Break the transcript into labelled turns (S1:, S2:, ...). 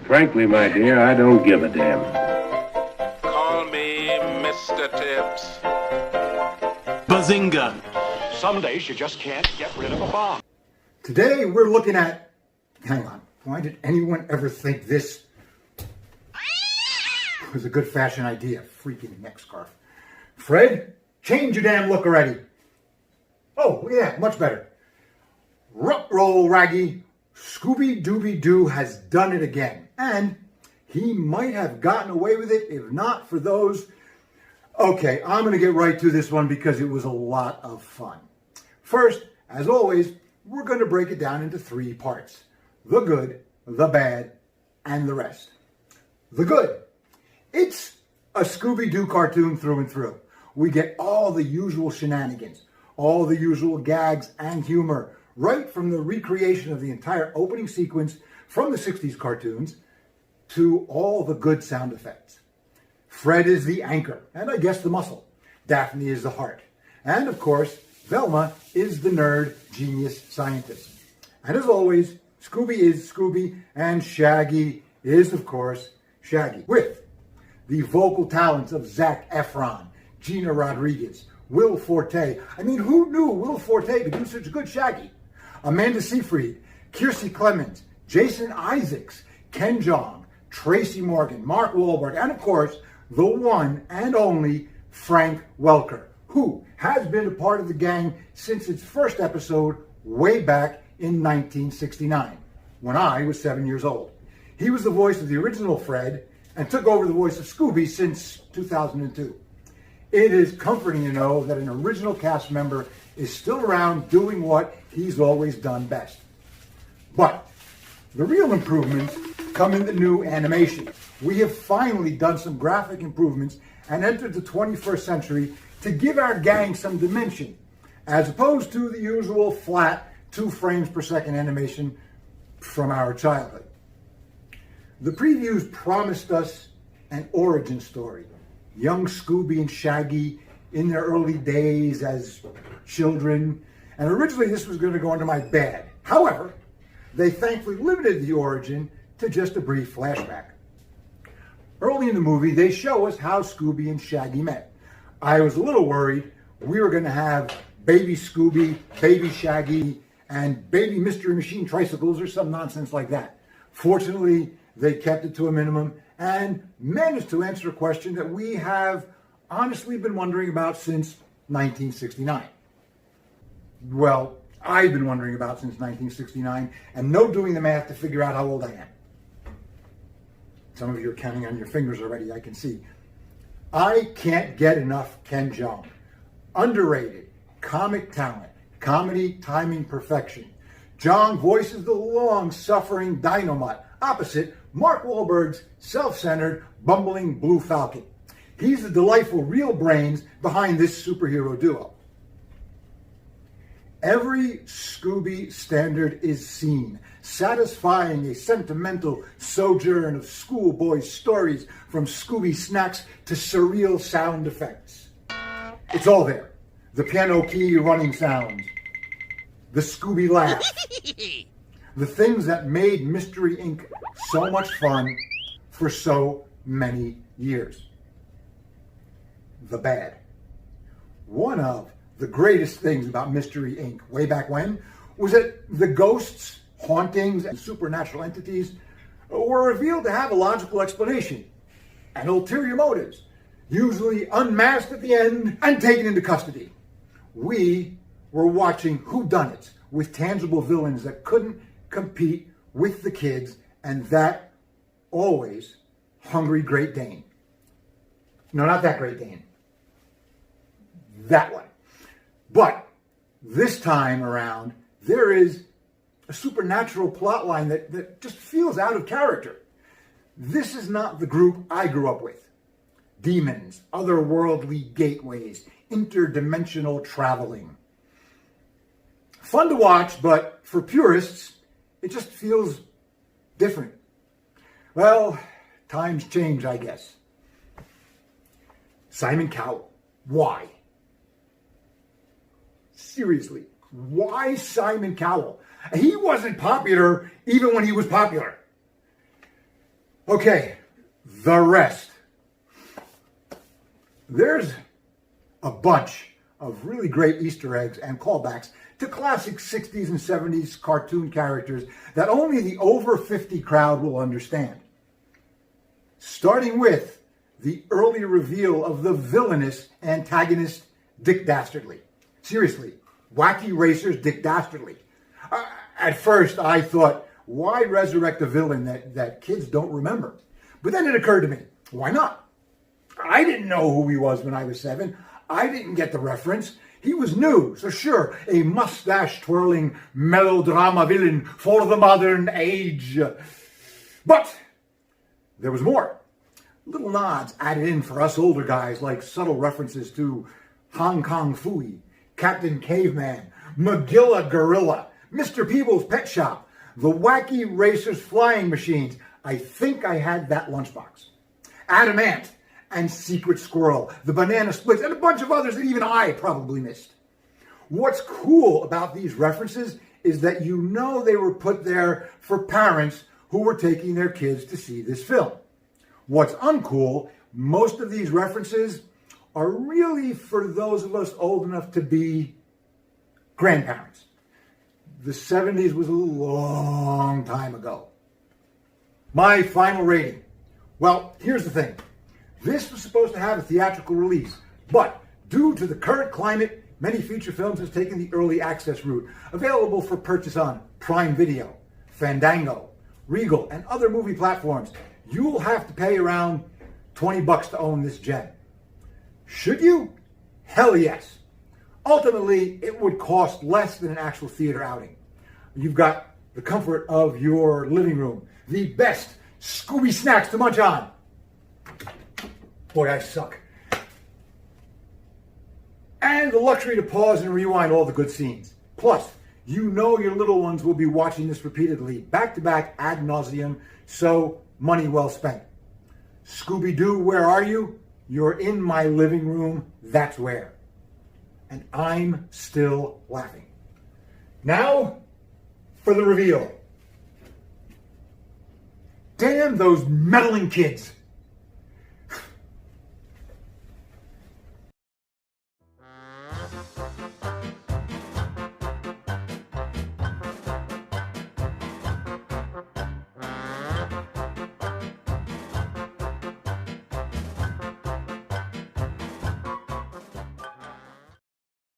S1: Frankly, my dear, I don't give a damn.
S2: Call me Mr. Tibbs.
S3: Bazinga!
S4: Some days you just can't get rid of a bomb.
S5: Today we're looking at... Hang on. Why did anyone ever think this was a good fashion idea? Freaking neck scarf. Fred, change your damn look already. Oh, look at that. Much better. Ruh-roll, Raggy. Scooby-Dooby-Doo has done it again. And he might have gotten away with it if not for those... Okay, I'm going to get right to this one because it was a lot of fun. First, as always, we're going to break it down into 3 parts. The good, the bad, and the rest. The good. It's a Scooby-Doo cartoon through and through. We get all the usual shenanigans, all the usual gags and humor, right from the recreation of the entire opening sequence from the 60s cartoons to all the good sound effects. Fred is the anchor, and I guess the muscle. Daphne is the heart. And of course, Velma is the nerd, genius scientist. And as always, Scooby is Scooby, and Shaggy is, of course, Shaggy. With the vocal talents of Zac Efron, Gina Rodriguez, Will Forte. I mean, who knew Will Forte could do such a good Shaggy? Amanda Seyfried, Kiersey Clemens, Jason Isaacs, Ken Jeong, Tracy Morgan, Mark Wahlberg, and of course, the one and only Frank Welker, who has been a part of the gang since its first episode way back in 1969, when I was 7 years old. He was the voice of the original Fred and took over the voice of Scooby since 2002. It is comforting to know that an original cast member is still around doing what he's always done best. But the real improvements come in the new animation. We have finally done some graphic improvements and entered the 21st century to give our gang some dimension, as opposed to the usual flat 2 frames per second animation from our childhood. The previews promised us an origin story. Young Scooby and Shaggy in their early days as children. And originally this was going to go into my bad. However, they thankfully limited the origin to just a brief flashback. Early in the movie, they show us how Scooby and Shaggy met. I was a little worried we were going to have baby Scooby, baby Shaggy, and baby Mystery Machine tricycles or some nonsense like that. Fortunately, they kept it to a minimum and managed to answer a question that we have honestly been wondering about since 1969. Well, I've been wondering about since 1969, and no doing the math to figure out how old I am. Some of you are counting on your fingers already, I can see. I can't get enough Ken Jeong. Underrated, comic talent, comedy timing perfection. Jeong voices the long-suffering Dynamite, opposite Mark Wahlberg's self-centered, bumbling Blue Falcon. He's the delightful real brains behind this superhero duo. Every Scooby standard is seen, satisfying a sentimental sojourn of schoolboys' stories, from Scooby snacks to surreal sound effects. It's all there. The piano key running sound, the Scooby laugh, the things that made Mystery Inc. so much fun for so many years. The bad. One of the greatest things about Mystery Inc. way back when was that the ghosts, hauntings, and supernatural entities were revealed to have a logical explanation and ulterior motives, usually unmasked at the end and taken into custody. We were watching whodunits with tangible villains that couldn't compete with the kids, and that always Hungry Great Dane. No, not that Great Dane. That one. But this time around, there is a supernatural plotline that just feels out of character. This is not the group I grew up with. Demons, otherworldly gateways, interdimensional traveling. Fun to watch, but for purists, it just feels different. Well, times change, I guess. Simon Cowell. Why? Seriously, why Simon Cowell? He wasn't popular even when he was popular. Okay, the rest. There's a bunch of really great Easter eggs and callbacks to classic 60s and 70s cartoon characters that only the over 50 crowd will understand. Starting with the early reveal of the villainous antagonist Dick Dastardly. Seriously, Wacky Racer's Dick Dastardly. At first I thought, why resurrect a villain that kids don't remember? But then it occurred to me, why not? I didn't know who he was when I was 7. I didn't get the reference. He was new, so sure, a mustache-twirling melodrama villain for the modern age. But there was more. Little nods added in for us older guys, like subtle references to Hong Kong Phooey, Captain Caveman, Magilla Gorilla, Mr. Peebles' Pet Shop, the Wacky Racers Flying Machines. I think I had that lunchbox. Adam Ant and Secret Squirrel, the Banana Splits, and a bunch of others that even I probably missed. What's cool about these references is that you know they were put there for parents who were taking their kids to see this film. What's uncool, most of these references are really for those of us old enough to be grandparents. The 70s was a long time ago. My final rating. Well, here's the thing. This was supposed to have a theatrical release, but due to the current climate, many feature films have taken the early access route, available for purchase on Prime Video, Fandango, Regal, and other movie platforms. You'll have to pay around $20 to own this gem. Should you? Hell yes. Ultimately, it would cost less than an actual theater outing. You've got the comfort of your living room, the best Scooby snacks to munch on. Boy, I suck. And the luxury to pause and rewind all the good scenes. Plus, you know your little ones will be watching this repeatedly, back to back, ad nauseum, so money well spent. Scooby-Doo, where are you? You're in my living room, that's where. And I'm still laughing. Now, for the reveal. Damn those meddling kids.